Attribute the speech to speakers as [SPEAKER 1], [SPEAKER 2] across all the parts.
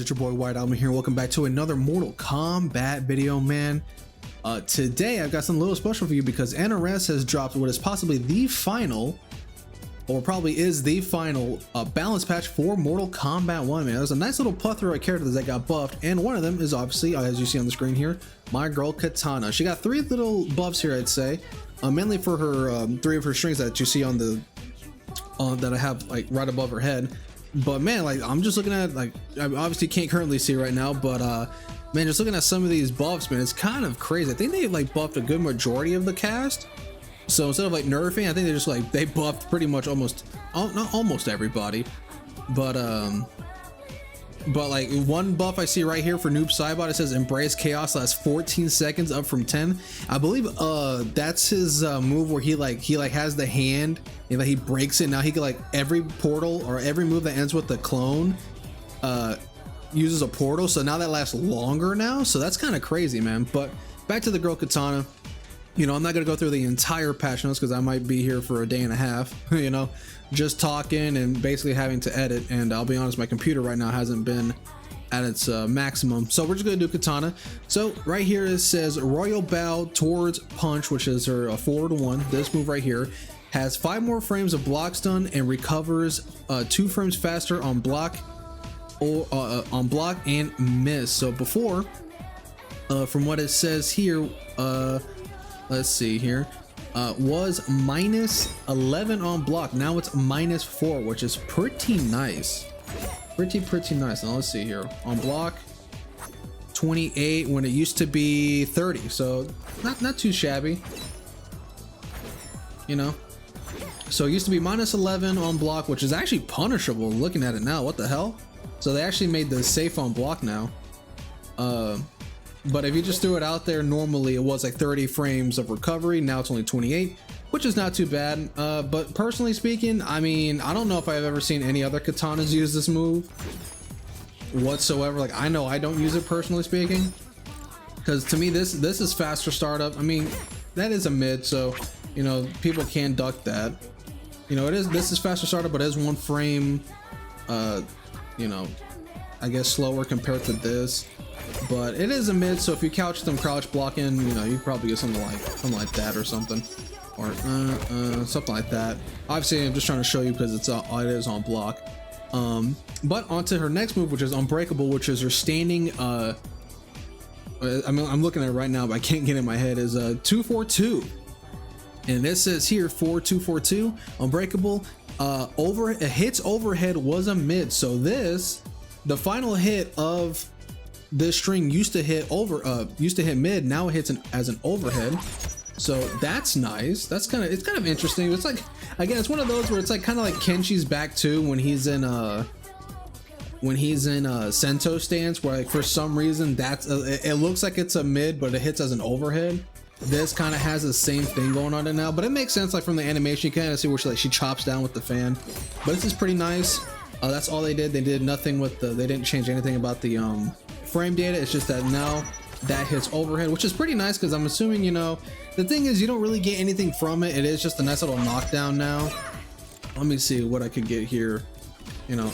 [SPEAKER 1] it's your boy WhiteAlbumGG here. Welcome back to another Mortal Kombat video, man. Today I've got something a little special for you because NRS has dropped what is possibly the final, or probably is the final, balance patch for Mortal Kombat 1, man. There's a nice little plethora of characters that got buffed, and one of them is obviously, as you see on the screen here, my girl Kitana. She got 3 little buffs here, I'd say, mainly for her 3 of her strings that you see on the that I have like right above her head. But man, like I'm just looking at, like, I obviously can't currently see right now, but man, just looking at some of these buffs, man, it's kind of crazy. I think they like buffed a good majority of the cast. So instead of like nerfing, I think they just like they buffed pretty much almost, not almost everybody, but like one buff I see right here for Noob Saibot, it says embrace chaos, lasts 14 seconds, up from 10. I believe that's his move where he has the hand and like he breaks it. Now he can, like, every portal or every move that ends with the clone uses a portal, so now that lasts longer now, so that's kind of crazy, man. But back to the girl Kitana. You know, I'm not gonna go through the entire patch notes because I might be here for a day and a half, you know, just talking and basically having to edit. And I'll be honest, my computer right now hasn't been at its maximum, so we're just gonna do Kitana. So right here it says Royal Bow towards Punch, which is her 4-1. This move right here has 5 more frames of block stun and recovers 2 frames faster on block or on block and miss. So before, from what it says here, let's see here, was -11 on block. Now it's -4, which is pretty nice. Pretty nice. Now let's see here. On block, 28 when it used to be 30. So not too shabby, you know. So it used to be -11 on block, which is actually punishable looking at it now. What the hell? So they actually made the safe on block now. But if you just threw it out there, normally it was like 30 frames of recovery. Now it's only 28, which is not too bad. But personally speaking, I mean, I don't know if I've ever seen any other katanas use this move whatsoever. Like, I know I don't use it personally speaking, because to me this is faster startup. I mean, that is a mid, so you know people can duck that. You know, this is faster startup, but it is 1 frame, you know, I guess slower compared to this. But it is a mid, so if you couch them crouch blocking, you know, you probably get something like that or something, or something like that. Obviously, I'm just trying to show you because it is on block. But onto her next move, which is Unbreakable, which is her standing. I mean, I'm looking at it right now, but I can't get it in my head. Is 242, and it says here 4242 Unbreakable. It hits overhead was a mid, so the final hit of this string used to hit mid, now it hits as an overhead, so that's nice. It's kind of interesting. It's like, again, it's one of those where it's like kind of like Kenshi's back too when he's in Sento stance, where like for some reason it looks like it's a mid but it hits as an overhead. This kind of has the same thing going on now, but it makes sense. Like from the animation, you kind of see where she chops down with the fan. But this is pretty nice. That's all they did. They did nothing with they didn't change anything about the frame data. It's just that now that hits overhead, which is pretty nice, because I'm assuming, you know, the thing is you don't really get anything from it. It is just a nice little knockdown now. Let me see what I could get here, you know,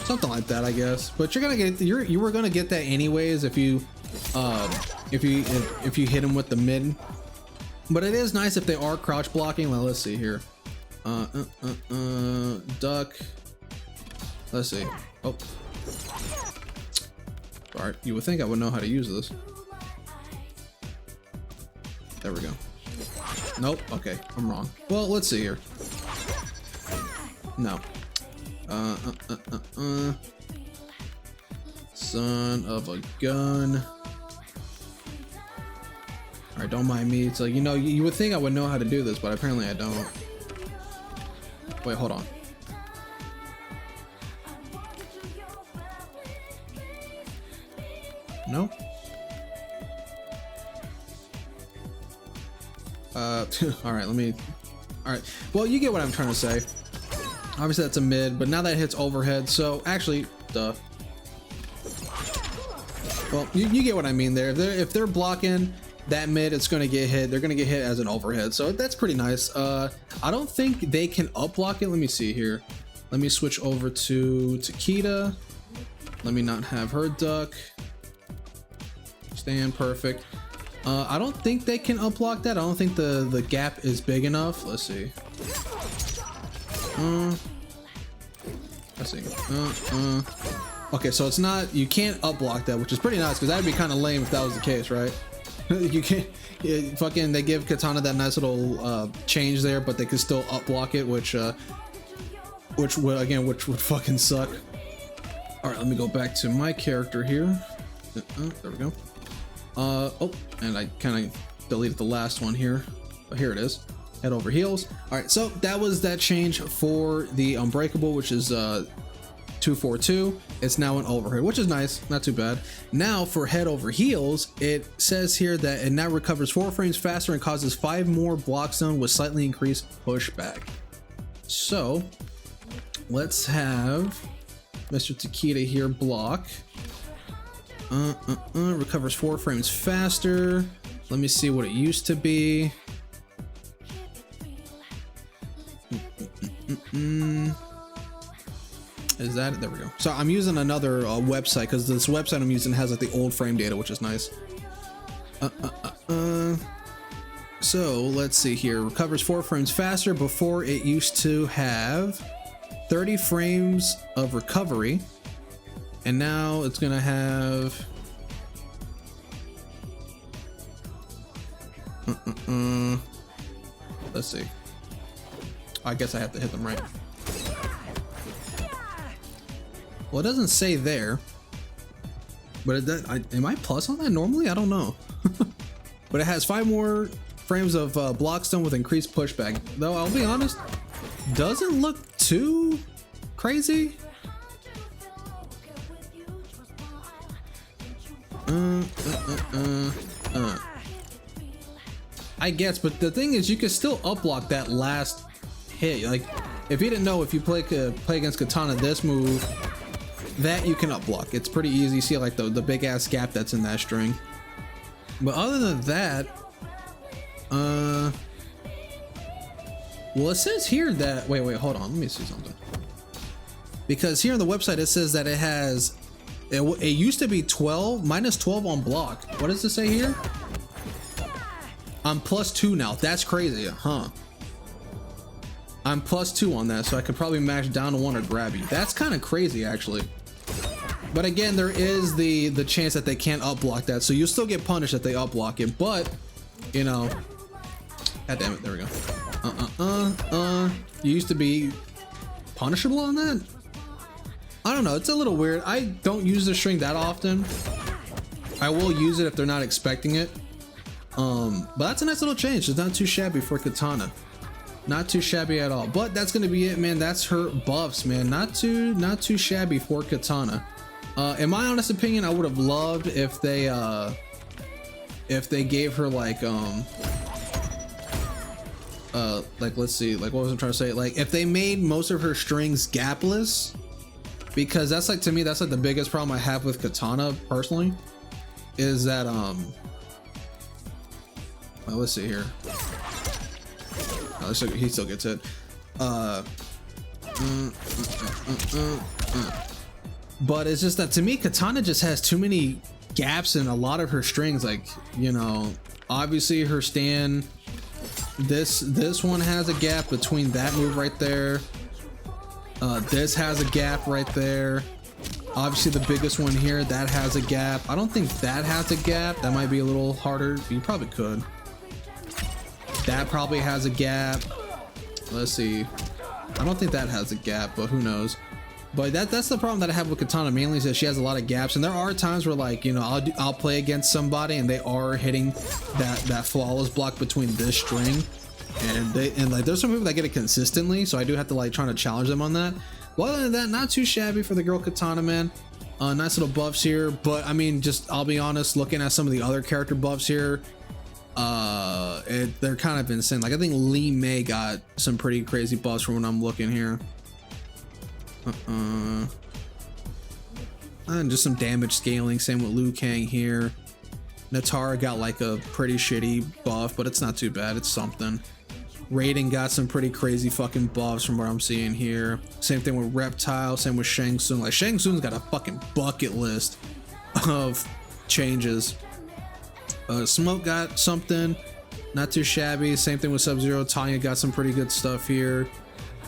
[SPEAKER 1] something like that, I guess. But you're gonna get, you were gonna get that anyways if you hit him with the mid. But it is nice if they are crouch blocking. Well, let's see here, duck, let's see. Oh, all right, you would think I would know how to use this. There we go. Nope. Okay, I'm wrong. Well, let's see here. No. Son of a gun. All right, don't mind me. It's like, you know, you would think I would know how to do this, but apparently I don't. Wait, hold on. No. All right, all right, well, you get what I'm trying to say. Obviously that's a mid, but now that hits overhead, so actually, duh. Well, you get what I mean there. If they're blocking that mid, it's going to get hit. They're going to get hit as an overhead, so that's pretty nice. I don't think they can up block it. Let me see here. Let me switch over to Kita. Let me not have her duck. Stand perfect. I don't think they can unblock that. I don't think the gap is big enough. Let's see. Let's see. Okay, so it's not, you can't unblock that, which is pretty nice because that'd be kind of lame if that was the case, right? You can't, fucking, they give Kitana that nice little change there, but they can still unblock it, which would fucking suck. All right, let me go back to my character here. There we go. Oh, and I kind of deleted the last one here, but here it is. Head over heels. All right, so that was that change for the Unbreakable, which is 242. It's now an overhead, which is nice, not too bad. Now for head over heels, it says here that it now recovers 4 frames faster and causes 5 more block zone with slightly increased pushback. So let's have Mr. Takeda here block. Recovers 4 frames faster. Let me see what it used to be. Is that, there we go. So I'm using another website because this website I'm using has like the old frame data, which is nice. So let's see here. Recovers 4 frames faster. Before it used to have 30 frames of recovery, and now it's gonna have let's see. I guess I have to hit them right. Well, it doesn't say there, but am I plus on that normally? I don't know. But it has 5 more frames of block stone with increased pushback. Though I'll be honest, doesn't look too crazy. I guess, but the thing is, you can still upblock that last hit. Like, if you didn't know, if you play against Kitana, this move, that you can upblock. It's pretty easy. You see like the big ass gap that's in that string. But other than that, well, it says here that, wait, hold on, let me see something. Because here on the website, it says that it has, it used to be 12, minus 12 on block. What does it say here? I'm +2 now. That's crazy, huh? I'm +2 on that, so I could probably mash down to 1 or grab you. That's kind of crazy, actually. But again, there is the chance that they can't upblock that, so you'll still get punished if they upblock it. But you know, god damn it, there we go. You used to be punishable on that. I don't know. It's a little weird. I don't use the string that often. I will use it if they're not expecting it. But that's a nice little change. It's not too shabby for Kitana. Not too shabby at all. But that's gonna be it, man. That's her buffs, man. Not too shabby for Kitana. In my honest opinion, I would have loved if they gave her like let's see, like what was I trying to say? Like if they made most of her strings gapless, because that's like, to me, that's like the biggest problem I have with Kitana personally, is that well, let's see here. He still gets it. But it's just that, to me, Kitana just has too many gaps in a lot of her strings. Like, you know, obviously her stand, this one has a gap between that move right there. This has a gap right there. Obviously the biggest one here, that has a gap. I don't think that has a gap. That might be a little harder. You probably could. That probably has a gap. Let's see. I don't think that has a gap, but who knows. But that's the problem that I have with Kitana mainly, is that she has a lot of gaps, and there are times where, like, you know, I'll play against somebody and they are hitting that flawless block between this string, and like there's some people that get it consistently, so I do have to like trying to challenge them on that. Well, other than that, not too shabby for the girl Kitana, man. Nice little buffs here, but I mean, just, I'll be honest, looking at some of the other character buffs here, they're kind of insane. Like I think Lee May got some pretty crazy buffs from when I'm looking here. And just some damage scaling. Same with Liu Kang here. Natara got like a pretty shitty buff, but it's not too bad. It's something. Raiden got some pretty crazy fucking buffs from what I'm seeing here. Same thing with Reptile, same with Shang Tsung. Like Shang Tsung's got a fucking bucket list of changes. Smoke got something, not too shabby. Same thing with Sub-Zero. Tanya got some pretty good stuff here.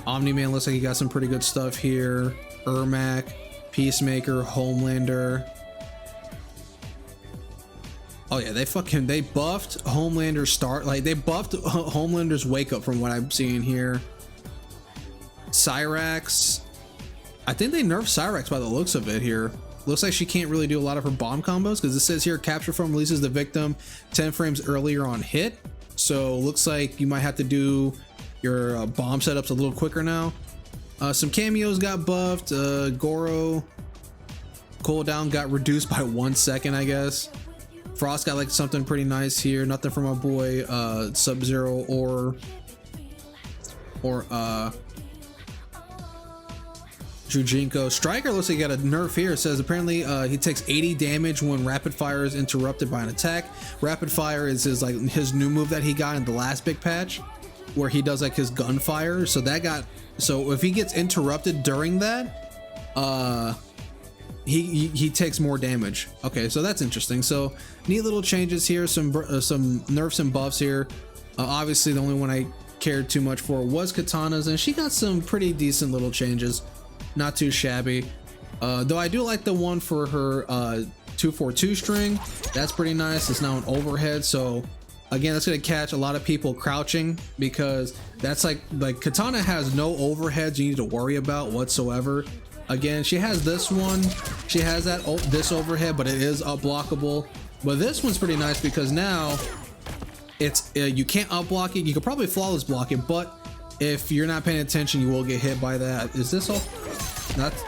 [SPEAKER 1] Omni-Man looks like he got some pretty good stuff here. Ermac, Peacemaker, Homelander. Oh yeah, they buffed Homelander start, like they buffed Homelander's wake up from what I'm seeing here. Cyrax, I think they nerfed Cyrax by the looks of it here. Looks like she can't really do a lot of her bomb combos because it says here capture form releases the victim 10 frames earlier on hit. So looks like you might have to do your bomb setups a little quicker now. Some cameos got buffed. Goro cooldown got reduced by 1 second, I guess. Frost got like something pretty nice here. Nothing from my boy Sub-Zero or Jujinko. Striker looks like he got a nerf here. It says apparently he takes 80 damage when rapid fire is interrupted by an attack. Rapid fire is his new move that he got in the last big patch, where he does like his gunfire. So if he gets interrupted during that, he takes more damage. Okay, so that's interesting. So neat little changes here. Some nerfs and buffs here. Obviously the only one I cared too much for was Kitana's, and she got some pretty decent little changes. Not too shabby, though I do like the one for her 242 string. That's pretty nice. It's now an overhead, so again that's gonna catch a lot of people crouching, because that's like Kitana has no overheads you need to worry about whatsoever. Again, she has this one, she has this overhead, but it is unblockable. But this one's pretty nice because now it's you can't unblock it. You could probably flawless block it, but if you're not paying attention, you will get hit by that. Is this all?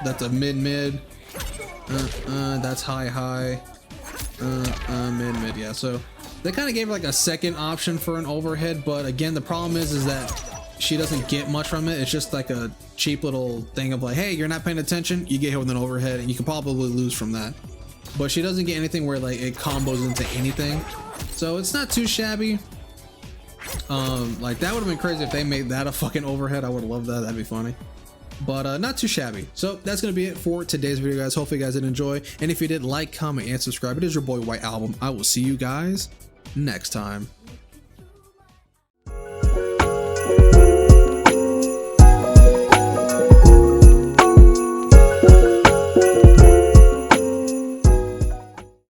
[SPEAKER 1] That's a mid. That's high. Mid. Yeah. So they kind of gave her like a second option for an overhead, but again, the problem is that she doesn't get much from it. It's just like a cheap little thing of like, hey, you're not paying attention, you get hit with an overhead, and you can probably lose from that. But she doesn't get anything where like it combos into anything, so it's not too shabby. Like that would have been crazy if they made that a fucking overhead. I would love that. That'd be funny. But not too shabby. So that's gonna be it for today's video, guys. Hopefully you guys did enjoy, and if you did, like, comment, and subscribe. It is your boy White Album. I will see you guys next time.